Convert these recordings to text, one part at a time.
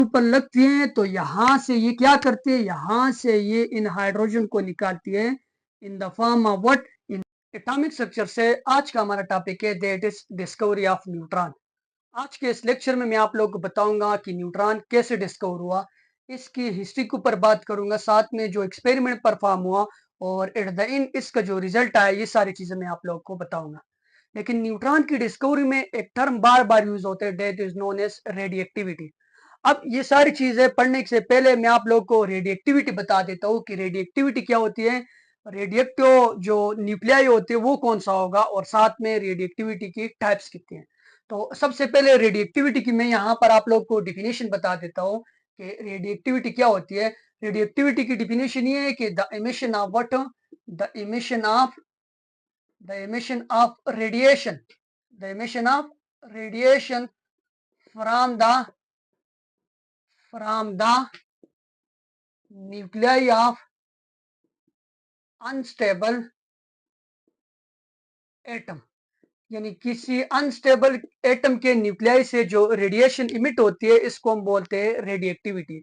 ऊपर लगती हैं तो यहाँ से ये क्या करती है, यहाँ से ये इन हाइड्रोजन को निकालती है in the form of what, in atomic structure से। आज का हमारा टॉपिक है that is discovery of neutron. आज के इस लेक्चर में मैं आप लोगों को बताऊंगा कि न्यूट्रॉन कैसे डिस्कवर हुआ, इसकी हिस्ट्री के ऊपर बात करूंगा, साथ में जो एक्सपेरिमेंट परफॉर्म हुआ और एट द एंड इसका जो रिजल्ट आया, ये सारी चीजें मैं आप लोगों को बताऊंगा। लेकिन न्यूट्रॉन की डिस्कवरी में एक टर्म बार बार यूज होते हैं, दैट इज नोन एज रेडिएक्टिविटी। अब ये सारी चीजें पढ़ने से पहले मैं आप लोगों को रेडिएक्टिविटी बता देता हूँ कि रेडिएक्टिविटी क्या होती है, रेडिएक्टिव जो न्यूक्लियाई होते हैं वो कौन सा होगा, और साथ में रेडिएक्टिविटी की टाइप्स कितनी हैं। तो सबसे पहले रेडिएक्टिविटी की मैं यहाँ पर आप लोग को डिफिनेशन बता देता हूँ कि रेडिएक्टिविटी क्या होती है। रेडिएक्टिविटी की डिफिनेशन ये है कि the emission of what, the emission of radiation, the emission of radiation from the nuclei of unstable atom, यानी किसी अनस्टेबल एटम के न्यूक्लियाई से जो रेडिएशन इमिट होती है, इसको हम बोलते हैं रेडिएक्टिविटी।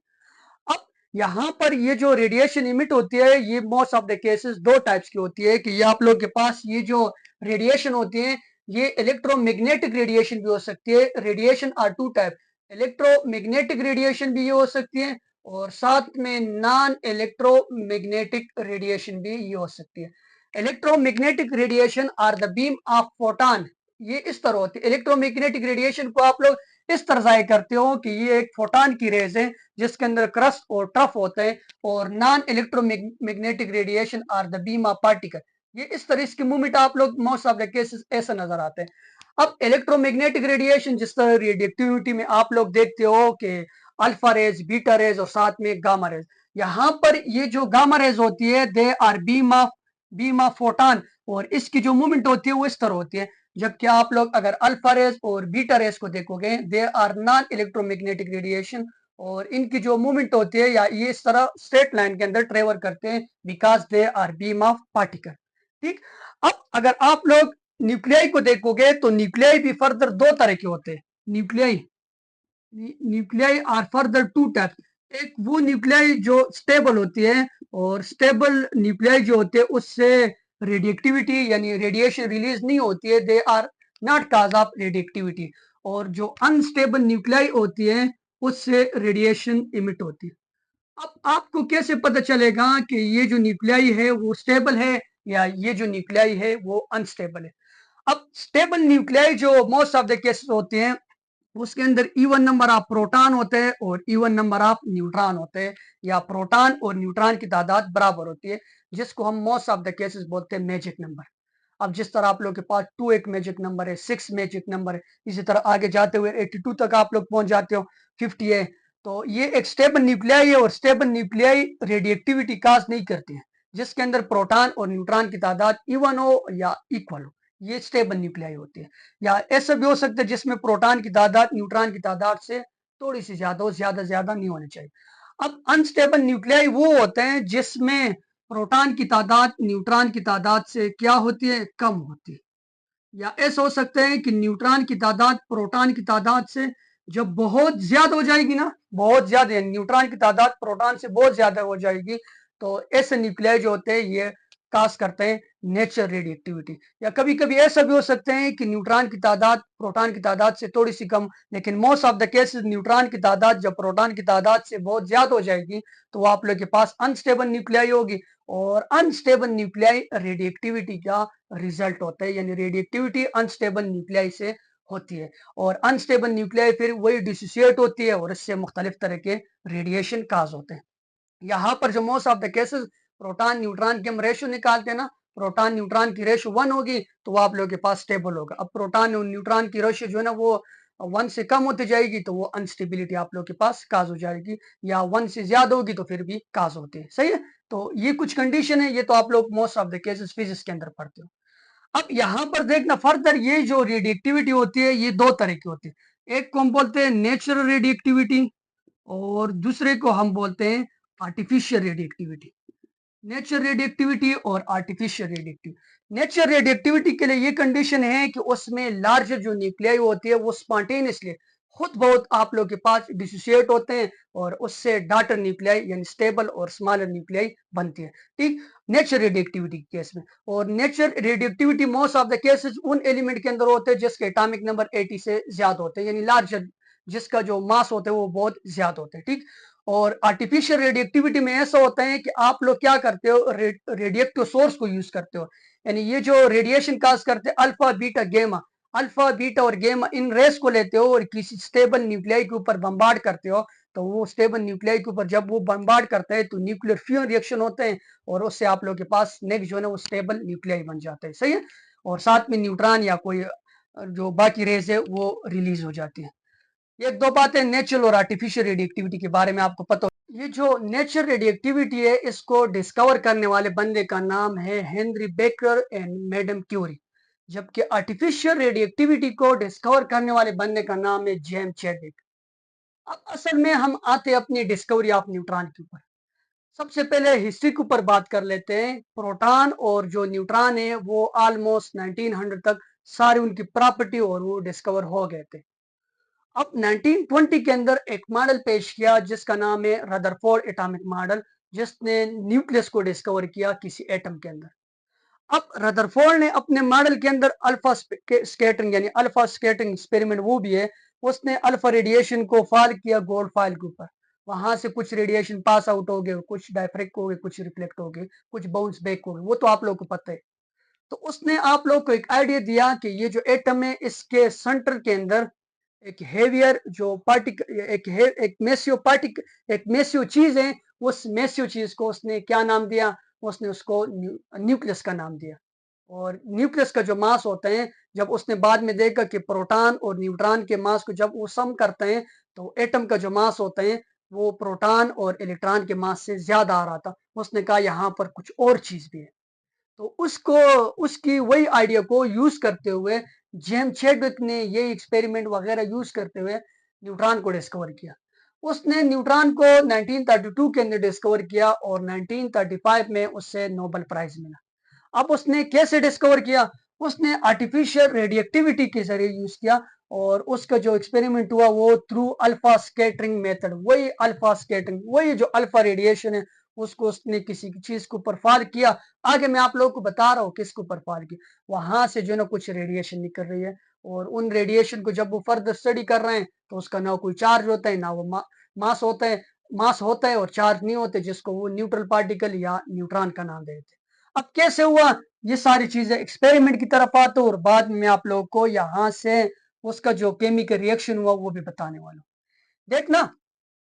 अब यहाँ पर ये जो रेडिएशन इमिट होती है, ये मोस्ट ऑफ द केसेस दो टाइप्स की होती है कि ये आप लोग के पास ये जो रेडिएशन होती है, ये इलेक्ट्रोमैग्नेटिक रेडिएशन भी हो सकती है। Radiation are two type, electromagnetic radiation भी ये हो सकती है और साथ में नॉन इलेक्ट्रोमैग्नेटिक रेडिएशन भी ये हो सकती है। Electromagnetic radiation are the beam of photon, ये इस तरह होती है। इलेक्ट्रोमैग्नेटिक रेडिएशन को आप लोग इस तरह जाहिर करते हो कि ये एक फोटॉन की रेज है जिसके अंदर क्रस्ट और ट्रफ होते हैं, और non electromagnetic radiation are the beam of particle, ये इस तरह इसकी मूवमेंट आप लोग मोस्ट ऑफ द केसेस ऐसा नजर आते हैं। अब इलेक्ट्रोमैग्नेटिक रेडिएशन, जिस तरह रेडिएक्टिविटी में आप लोग देखते हो कि अल्फा रेज, बीटा रेज और साथ में गामा रेज, यहाँ पर ये जो गामा रेज होती है they are beam of photon, और इसकी जो मूवमेंट होती है वो इस तरह होती है। जबकि आप लोग अगर अल्फा रेज और बीटा रेज को देखोगे, they are non electromagnetic radiation, और इनकी जो मूवमेंट होती है या ये इस तरह स्ट्रेट लाइन के अंदर ट्रेवल करते हैं because they are beam of particle. ठीक। अब अगर आप लोग न्यूक्लियाई को देखोगे तो न्यूक्लियाई भी फर्दर दो तरह के होते हैं। Nuclei are further two type. एक वो न्यूक्लियाई जो स्टेबल होती है, और स्टेबल न्यूक्लियाई जो होते हैं उससे रेडिएक्टिविटी यानी रेडिएशन रिलीज नहीं होती है, they are not cause of radioactivity. और जो अनस्टेबल न्यूक्लियाई होती है उससे रेडिएशन इमिट होती है। अब आपको कैसे पता चलेगा कि ये जो न्यूक्लियाई है वो स्टेबल है या ये जो न्यूक्लियाई है वो अनस्टेबल है। अब स्टेबल न्यूक्लियाई जो मोस्ट ऑफ द केसेस होते हैं उसके अंदर इवन नंबर ऑफ प्रोटॉन होते हैं और इवन नंबर ऑफ न्यूट्रॉन होते हैं, या प्रोटॉन और न्यूट्रॉन की तादाद बराबर होती है, जिसको हम मोस्ट ऑफ द केसेस बोलते हैं मैजिक नंबर। अब जिस तरह आप लोग के पास 2 एक मैजिक नंबर है, 6 मैजिक नंबर है, इसी तरह आगे जाते हुए 82 तक आप लोग पहुंच जाते हो, 50 है। तो ये एक स्टेबल न्यूक्लियाई है, और स्टेबल न्यूक्लियाई रेडिएक्टिविटी काज नहीं करती है जिसके अंदर प्रोटॉन और न्यूट्रॉन की तादाद इवन हो या इक्वल हो, ये स्टेबल न्यूक्लियाई होती है। या ऐसा भी हो सकता है जिसमें प्रोटॉन की तादाद न्यूट्रॉन की तादाद से थोड़ी सी ज्यादा हो, ज्यादा नहीं होनी चाहिए। अब अनस्टेबल न्यूक्लियाई वो होते हैं जिसमें प्रोटॉन की तादाद न्यूट्रॉन की तादाद से क्या होती है, कम होती है। या ऐसा हो सकता है कि न्यूट्रॉन की तादाद प्रोटॉन की तादाद से जब बहुत ज्यादा हो जाएगी ना, बहुत ज्यादा, न्यूट्रॉन की तादाद प्रोटॉन से बहुत ज्यादा हो जाएगी, तो ऐसे न्यूक्लियाई जो होते हैं ये काज करते हैं नेचर रेडिएक्टिविटी। या कभी कभी ऐसा भी हो सकते हैं कि न्यूट्रॉन की तादाद प्रोटॉन की तादाद से थोड़ी सी कम, लेकिन most of the cases neutron की तादाद जब प्रोटॉन की तादाद से बहुत ज्यादा हो जाएगी तो आप लोग के पास अनस्टेबल न्यूक्लियाई होगी, और अनस्टेबल न्यूक्लियाई रेडिएक्टिविटी का रिजल्ट होता है, यानी रेडिएक्टिविटी अनस्टेबल न्यूक्लियाई से होती है, और अनस्टेबल न्यूक्लियाई फिर वही डिसोसिएट होती है और इससे मुख्तलिफ तरह के रेडिएशन काज होते हैं। यहाँ पर जो most of the cases proton neutron की हम रेशो निकालते हैं ना, प्रोटॉन न्यूट्रॉन की रेशो 1 होगी तो वो आप लोगों के पास स्टेबल होगा। अब प्रोटॉन और न्यूट्रॉन की रेशो जो है ना वो 1 से कम होती जाएगी तो वो अनस्टेबिलिटी आप लोग के पास काज हो जाएगी, या 1 से ज्यादा होगी तो फिर भी काज होती है। सही है। तो ये कुछ कंडीशन है, ये तो आप लोग most of the cases physics के अंदर पढ़ते हो। अब यहाँ पर देखना फर्दर, ये जो रेडिएक्टिविटी होती है ये दो तरह की होती है। एक को हम बोलते हैं नेचुरल रेडिएक्टिविटी, और दूसरे को हम बोलते हैं आर्टिफिशियल रेडिएक्टिविटी। नेचर रेडिएक्टिविटी और आर्टिफिशियल रेडिएक्टिविटी। नेचर रेडिएक्टिविटी के लिए ये कंडीशन है कि उसमें लार्जर जो न्यूक्लियाई होती है वो स्पॉन्टेनियसली खुद बहुत आप लोग के पास डिसोसिएट होते हैं और उससे डाटर न्यूक्लियाई यानी स्टेबल और स्मॉलर न्यूक्लियाई बनती है। ठीक, नेचर रेडिएक्टिविटी के केस में। और nature radioactivity most of the cases उन एलिमेंट के अंदर होते हैं जिसके एटॉमिक नंबर 80 से ज्यादा होते हैं, यानी लार्जर, जिसका जो मास होता है वो बहुत ज्यादा होता है। ठीक, और आर्टिफिशियल रेडिएक्टिविटी में ऐसा होता है कि आप लोग क्या करते हो, रेडिएक्टिव सोर्स को यूज करते हो, यानी ये जो रेडिएशन काज करते हैं अल्फा बीटा गेमा, अल्फा बीटा और गेमा इन रेस को लेते हो और किसी स्टेबल न्यूक्लियाई के ऊपर बम्बार्ड करते हो। तो वो स्टेबल न्यूक्लियाई के ऊपर जब वो बम्बार्ड करता है तो न्यूक्लियर फ्यूजन रिएक्शन होते हैं और उससे आप लोग के पास नेक्स्ट जो है ना वो स्टेबल न्यूक्लियाई बन जाता है। सही है, और साथ में न्यूट्रॉन या कोई जो बाकी रेस है वो रिलीज हो जाती है। ये दो बातें नेचुरल और आर्टिफिशियल रेडिएक्टिविटी के बारे में आपको पता हो। ये जो नेचुरल रेडिएक्टिविटी है इसको डिस्कवर करने वाले बंदे का नाम है Henry Becker and madam Curie, जबकि आर्टिफिशियल रेडिएक्टिविटी को डिस्कवर करने वाले बंदे का नाम है जेम्स चैडविक। अब असल में हम आते अपनी डिस्कवरी ऑफ न्यूट्रॉन के ऊपर। सबसे पहले हिस्ट्री के ऊपर बात कर लेते हैं। प्रोटॉन और जो न्यूट्रॉन है वो ऑलमोस्ट 1900 तक सारी उनकी प्रॉपर्टी और वो डिस्कवर हो गए थे। अब 1920 के अंदर एक मॉडल पेश किया जिसका नाम है रदरफोर्ड एटॉमिक मॉडल, जिसने न्यूक्लियस को डिस्कवर किया किसी एटम के अंदर। अब रदरफोर्ड ने अपने मॉडल के अंदर अल्फा स्कैटरिंग यानी अल्फा स्कैटरिंग एक्सपेरिमेंट वो भी है, उसने अल्फा रेडिएशन को फॉल किया गोल्ड फॉइल के ऊपर। वहां से कुछ रेडिएशन पास आउट हो गए, कुछ डायफ्रेक्ट हो गए, कुछ रिफ्लेक्ट हो गए, कुछ बाउंस बैक हो गए, वो तो आप लोगों को पता है। तो उसने आप लोग को एक आइडिया दिया कि ये जो एटम है इसके सेंटर के अंदर एक हेवियर जो पार्टिकल एक मेसियो पार्टिक एक मेसियो चीज है। उस मेसियो चीज को उसने क्या नाम दिया, उसने उसको न्यूक्लियस का नाम दिया। और न्यूक्लियस का जो मास होता है, जब उसने बाद में देखा कि प्रोटॉन और न्यूट्रॉन के मास को जब वो सम करते हैं तो एटम का जो मास होता है वो प्रोटॉन और इलेक्ट्रॉन के मास से ज्यादा आ रहा था। उसने कहा यहाँ पर कुछ और चीज भी है। तो उसको उसकी वही आइडिया को यूज करते हुए जेम्स चैडविक ने ये एक्सपेरिमेंट वगैरह यूज करते हुए न्यूट्रॉन को डिस्कवर किया। उसने न्यूट्रॉन को 1932 के अंदर डिस्कवर किया और 1935 में उससे नोबेल प्राइज मिला। अब उसने कैसे डिस्कवर किया, उसने आर्टिफिशियल रेडिएक्टिविटी के जरिए यूज किया और उसका जो एक्सपेरिमेंट हुआ वो थ्रू अल्फा स्कैटरिंग मेथड, वही अल्फा स्कैटरिंग, वही जो अल्फा रेडिएशन है उसको उसने किसी चीज के ऊपर फार किया। आगे मैं आप लोगों को बता रहा हूँ किसके ऊपर फार किया। वहां से जो ना कुछ रेडिएशन निकल रही है और उन रेडिएशन को जब वो फर्दर स्टडी कर रहे हैं तो उसका ना कोई चार्ज होता है ना वो मास होता है। मास होता है और चार्ज नहीं होते, जिसको वो न्यूट्रल पार्टिकल या न्यूट्रॉन का नाम देते हैं। अब कैसे हुआ, ये सारी चीजें एक्सपेरिमेंट की तरफ आते और बाद में आप लोगों को यहाँ से उसका जो केमिकल रिएक्शन हुआ वो भी बताने वाला हूँ। देखना,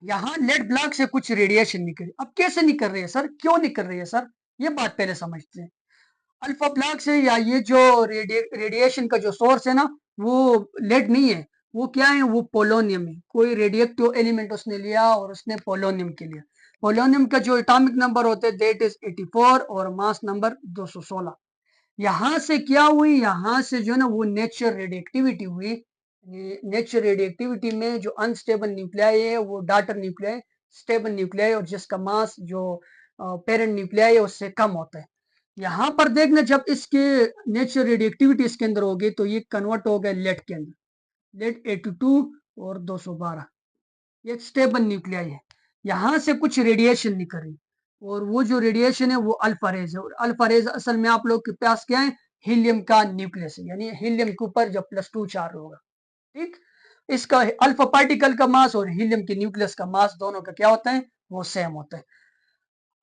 यहाँ लेड ब्लॉक से कुछ रेडिएशन निकल, अब कैसे निकल रही है सर, क्यों निकल रही है सर, ये बात पहले समझते हैं। अल्फा ब्लॉक से या ये जो रेडिएशन का जो सोर्स है ना वो लेड नहीं है, वो क्या है, वो पोलोनियम है। कोई रेडिएक्टिव एलिमेंट उसने लिया और उसने पोलोनियम के लिया। पोलोनियम का जो एटॉमिक नंबर होते हैं दैट इज 84 और मास नंबर 216। यहाँ से क्या हुई, यहाँ से जो ना वो नेचर रेडिएक्टिविटी हुई। नेचर रेडिएक्टिविटी में जो अनस्टेबल न्यूक्लियाई है वो डाटर न्यूक्लियाई, स्टेबल न्यूक्लियाई और जिसका मास जो पेरेंट न्यूक्लियाई है उससे कम होता है। यहाँ पर देखना, जब इसके नेचर रेडिएक्टिविटी इसके अंदर होगी तो ये कन्वर्ट हो गया लेड के अंदर। लेड 82 और 212 ये स्टेबल न्यूक्लियाई है। यहाँ से कुछ रेडिएशन निकल रही और वो जो रेडिएशन है वो अल्फा रेज है। और अल्फा रेज असल में आप लोग के पास क्या है, हीलियम का न्यूक्लियस है, यानी हीलियम के ऊपर जब +2 चार्ज होगा। ठीक, इसका अल्फा पार्टिकल का मास और हीलियम के न्यूक्लियस का मास दोनों का क्या होता है, वो सेम होता है।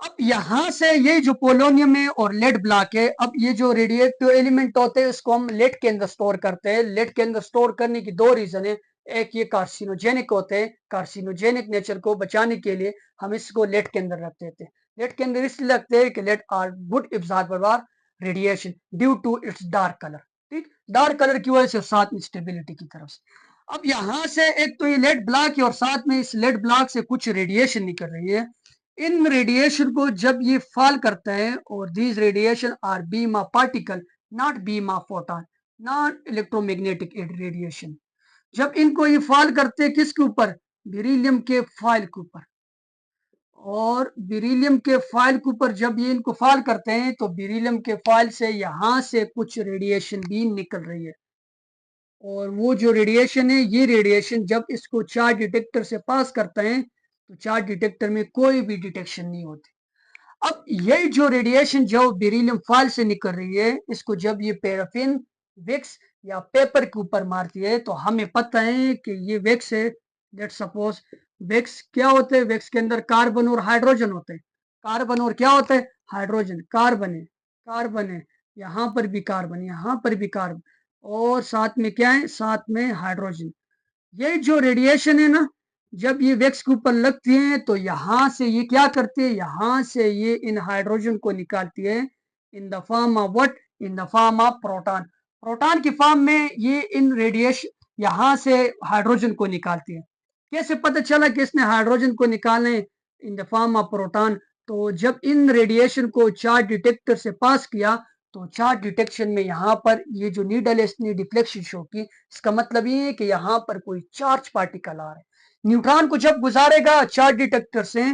अब यहां से ये जो पोलोनियम है और लेड ब्लॉक है, अब ये जो रेडिएटिव एलिमेंट होते हैं इसको हम लेड के अंदर स्टोर करते हैं। लेड के अंदर स्टोर करने की दो रीजन है। एक ये कार्सिनोजेनिक होते हैं, कार्सिनोजेनिक नेचर को बचाने के लिए हम इसको लेड के अंदर रख देते हैं। लेड के अंदर इसलिए रखते हैं कि lead are good absorber of radiation due to its dark colour. ठीक, डार्क कलर की वजह से, साथ में स्टेबिलिटी की तरफ से। अब यहां से एक तो ये लेड ब्लॉक है और साथ में इस लेड ब्लॉक से कुछ रेडिएशन निकल रही है। इन रेडिएशन को जब ये फॉल करता है और these radiation are beam of particle, not beam of photon, not electromagnetic radiation. जब इनको ये फॉल करते हैं किसके ऊपर, बेरिलियम के फॉइल के ऊपर। और बेरिलियम के फॉइल के ऊपर जब ये इनको फॉल करते हैं तो बेरिलियम के फॉइल से यहां से कुछ रेडिएशन भी निकल रही है। और वो जो रेडिएशन है, ये रेडिएशन जब इसको चार्ज डिटेक्टर से पास करता है तो चार्ज डिटेक्टर में कोई भी डिटेक्शन नहीं होती। अब यही जो रेडिएशन जो बेरिलियम फॉयल से निकल रही है, इसको जब ये पैराफिन वैक्स या पेपर के ऊपर मारती है तो हमें पता है कि ये वैक्स है। लेट्स सपोज वैक्स क्या होते हैं, वैक्स के अंदर कार्बन और हाइड्रोजन होते हैं। कार्बन और क्या होता है, हाइड्रोजन। कार्बन है, यहाँ पर भी कार्बन, यहाँ पर भी कार्बन, और साथ में क्या है, साथ में हाइड्रोजन। ये जो रेडिएशन है ना, जब ये वैक्स के ऊपर लगती है तो यहां से ये क्या करती है, यहां से ये इन हाइड्रोजन को निकालती है in the form of what, in the form of proton. Proton की फॉर्म में ये इन रेडिएशन यहां से हाइड्रोजन को निकालती है। कैसे पता चला कि इसने हाइड्रोजन को निकाले in the form of proton? तो जब इन रेडिएशन को चार्ज डिटेक्टर से पास किया तो चार्ज डिटेक्शन में यहाँ पर ये जो नीडल है इसने डिफ्लेक्शन शो की। इसका मतलब ये है कि यहाँ पर कोई चार्ज पार्टिकल आ रहा है। न्यूट्रॉन को जब गुजारेगा चार्ज डिटेक्टर से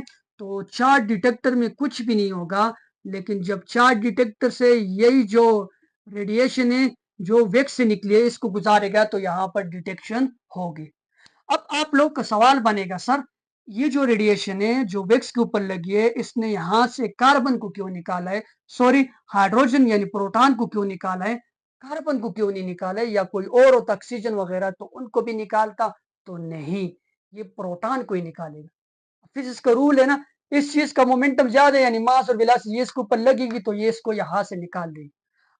तो चार्ज डिटेक्टर में कुछ भी नहीं होगा, लेकिन जब चार्ज डिटेक्टर से यही जो रेडिएशन है जो वेग से निकली है इसको गुजारेगा तो यहाँ पर डिटेक्शन होगी। अब आप लोग का सवाल बनेगा, सर ये जो रेडिएशन है जो वेक्स के ऊपर लगी है इसने यहाँ से कार्बन को क्यों निकाला है, सॉरी हाइड्रोजन यानी प्रोटॉन को क्यों निकाला है, कार्बन को क्यों नहीं निकाला है? या कोई और होता ऑक्सीजन वगैरह तो उनको भी निकालता? तो नहीं, ये प्रोटॉन को ही निकालेगा। फिजिक्स का रूल है ना, इस चीज का मोमेंटम ज्यादा है यानी मास और वेलोसिटी ये इसके ऊपर लगेगी तो ये इसको यहाँ से निकाल देगी।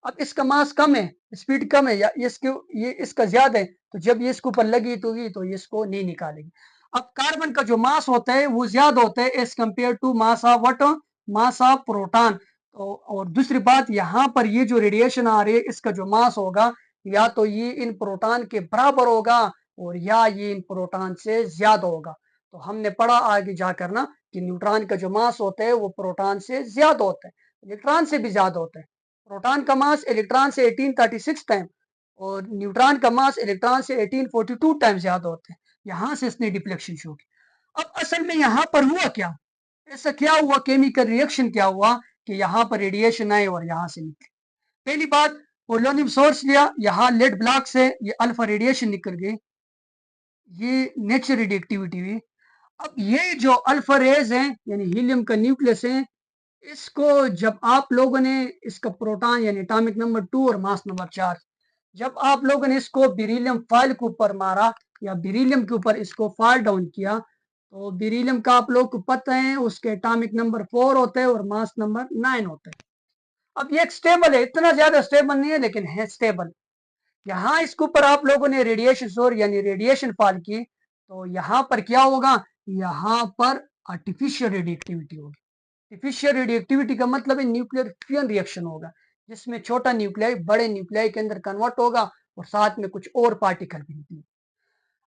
अब इसका मास कम है, स्पीड कम है, या इसके ये इसका ज्यादा है तो जब ये इसके ऊपर लगी तो ये इसको नहीं निकालेगी। अब कार्बन का जो मास होता है वो ज्यादा होता है as compare to mass of what, mass of proton. तो और दूसरी बात यहाँ पर ये जो रेडिएशन आ रही है इसका जो मास होगा या तो ये इन प्रोटॉन के बराबर होगा और या ये इन प्रोटॉन से ज्यादा होगा। तो हमने पढ़ा आगे जाकर ना कि न्यूट्रॉन का जो मास होता है वो प्रोटॉन से ज्यादा होता है, इलेक्ट्रॉन से भी ज्यादा होता है। प्रोटॉन का मास इलेक्ट्रॉन से 1836 टाइम और न्यूट्रॉन का मास इलेक्ट्रॉन से 1842 टाइम ज्यादा होता है। यहां से इसने डिफ्लेक्शन शो की। अब असल में यहाँ पर हुआ क्या, ऐसा क्या हुआ, केमिकल रिएक्शन क्या हुआ कि यहाँ पर रेडिएशन आए और यहाँ से निकले? पहली बात, पोलोनियम सोर्स लिया, यहाँ लेड ब्लॉक से ये अल्फा रेडिएशन निकल गई, ये नेचुरल रेडिएक्टिविटी हुई। अब ये जो अल्फा रेज है यानी हीलियम का न्यूक्लियस है, इसको जब आप लोगों ने इसका प्रोटॉन यानी एटॉमिक नंबर 2 और मास नंबर 4, जब आप लोगों ने इसको बेरिलियम फॉयल के ऊपर मारा या बेरिलियम के ऊपर इसको फॉल डाउन किया तो बेरिलियम का आप लोग को पता है उसके एटॉमिक नंबर 4 होता है और मास नंबर 9 होता है। अब ये स्टेबल है, इतना ज्यादा स्टेबल नहीं है लेकिन है स्टेबल। यहाँ इसके ऊपर आप लोगों ने रेडिएशन सोर यानी रेडिएशन फॉल की तो यहाँ पर क्या होगा, यहाँ पर आर्टिफिशियल रेडिएक्टिविटी होगी। आर्टिफिशियल रेडिएक्टिविटी का मतलब है न्यूक्लियर फ्यूजन रिएक्शन होगा जिसमें छोटा न्यूक्लियाई बड़े न्यूक्लियाई के अंदर कन्वर्ट होगा और साथ में कुछ और पार्टिकल भी निकले।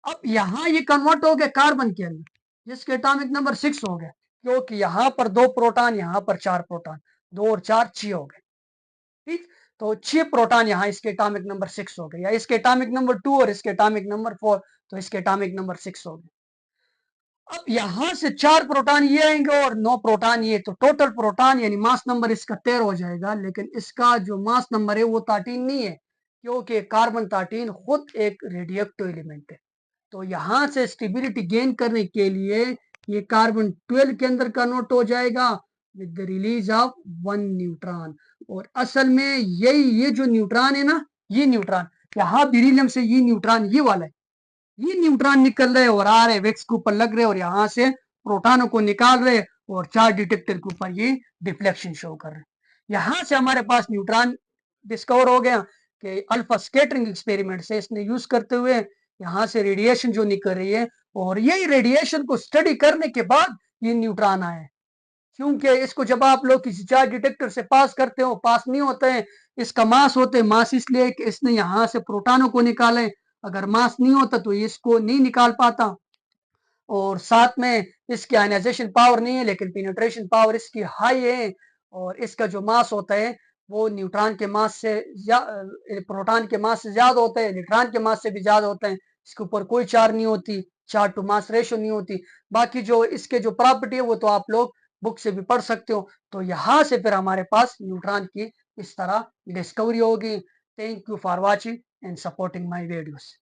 अब यहाँ ये कन्वर्ट हो गया कार्बन के अंदर जिसके एटॉमिक नंबर 6 हो गया, क्योंकि यहाँ पर 2 प्रोटॉन, यहाँ पर 4 प्रोटॉन, 2 और 4 6 हो गए। ठीक, तो 6 प्रोटॉन यहाँ इसके एटॉमिक नंबर 6 हो गए, या इसके एटॉमिक नंबर 2 और इसके एटॉमिक नंबर 4 तो इसके एटॉमिक नंबर 6 हो गए। अब यहां से 4 प्रोटॉन ये आएंगे और 9 प्रोटॉन ये, तो टोटल प्रोटॉन यानी मास नंबर इसका 13 हो जाएगा। लेकिन इसका जो मास नंबर है वो 13 नहीं है क्योंकि कार्बन 13 खुद एक रेडियोएक्टिव एलिमेंट है। तो यहां से स्टेबिलिटी गेन करने के लिए ये कार्बन 12 के अंदर कन्वर्ट हो जाएगा with the release of 1 neutron. और असल में यही ये जो न्यूट्रॉन है ना, ये न्यूट्रॉन यहाँ बेरिलियम से ये न्यूट्रॉन ये वाला है, ये न्यूट्रॉन निकल रहे और आ रहे वेक्स के ऊपर लग रहे और यहाँ से प्रोटॉनों को निकाल रहे और चार्ज डिटेक्टर के ऊपर ये डिफ्लेक्शन शो कर रहे। यहाँ से हमारे पास न्यूट्रॉन डिस्कवर हो गया कि अल्फा स्कैटरिंग एक्सपेरिमेंट से इसने यूज करते हुए यहाँ से रेडिएशन जो निकल रही है और यही रेडिएशन को स्टडी करने के बाद ये न्यूट्रॉन आए। क्योंकि इसको जब आप लोग किसी चार्ज डिटेक्टर से पास करते हो, पास नहीं होते हैं, इसका मास होते हैं, मास इसलिए कि इसने यहाँ से प्रोटॉनों को निकाले, अगर मास नहीं होता तो इसको नहीं निकाल पाता। और साथ में इसकी आयनाइजेशन पावर नहीं है लेकिन पेनिट्रेशन पावर इसकी हाई है और इसका जो मास होता है वो न्यूट्रॉन के मास से प्रोटॉन के मास से ज्यादा होता है, इलेक्ट्रॉन के मास से भी ज्यादा होता है। इसके ऊपर कोई चार्ज नहीं होती, चार्ज टू मास रेशो नहीं होती। बाकी जो इसके जो प्रॉपर्टी है वो तो आप लोग बुक से भी पढ़ सकते हो। तो यहाँ से फिर हमारे पास न्यूट्रॉन की इस तरह डिस्कवरी होगी। Thank you for watching. and supporting my videos.